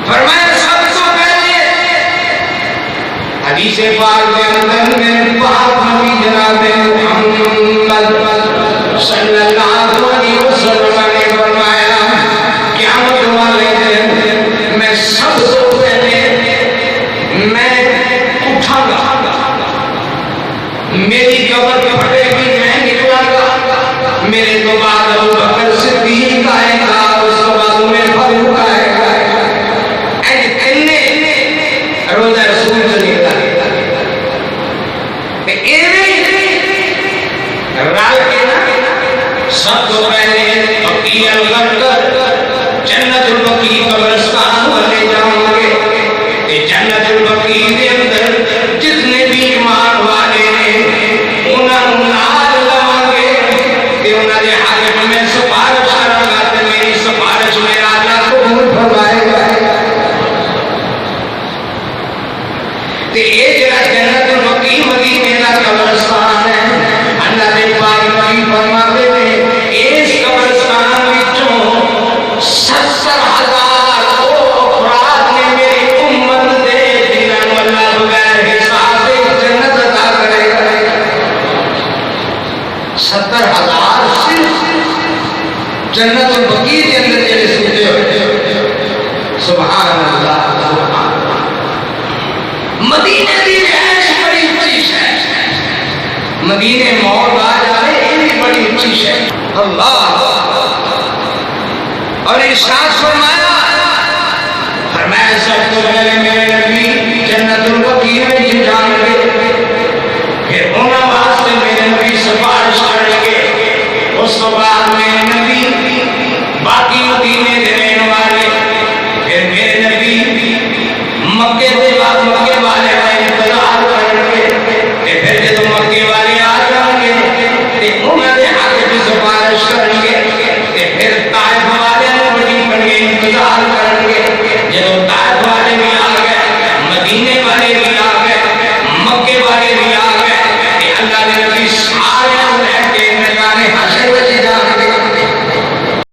فرمایا سب سے پہلے حدیث پاک کے اندر میں پاک نبی جناب محمد صلی اللہ علیہ وسلم نے فرمایا قیامت والے دن میں سب سے پہلے میں اٹھا گا، میری قبر پھٹے گی، میں نکلا گا، میرے تو بعد ابو بکر صدیق آئے گا، اس کے بعد عمر فاروق آئے گا، روزہ رسول سے نکلا رال کے نا سب تو پہلے بقیع الغرقد جنت البقیع قبرستان والے جاؤں گے کہ جنت البقیع کے اندر جتنے بھی ایمان والے ہیں انہوں نال لویں گے کہ انہوں نے حق میں سفارش کرا گا تو میری سفارش میں اللہ قبول فرمائے گا۔ تے یہ جڑا جنت البقیع مدینے کا قبرستان ہے، اللہ دے پاک نبی فرماتے ہیں اس قبرستان وچوں 70,000 افراد نے میری امت دے جنہاں نوں اللہ بغیر حساب دے جنت عطا کرے گا۔ 70,000 صرف جنت البقیع کے اندر جڑے سوتے ہوئے، سبحان اللہ سبحان اللہ۔ مدینے دی رہائش بڑی اچھی ہے، مدینے موت آ جائے یہ بھی بڑی اچھی ہے اللہ۔ اور ارشاد فرمایا سب تو پہلے میرے نبی جنت البقیع میں جان گے، پھر انہاں واسطے میرے نبی سفارش کریں گے، اس کے بعد میرے نبی باقی مدینے دے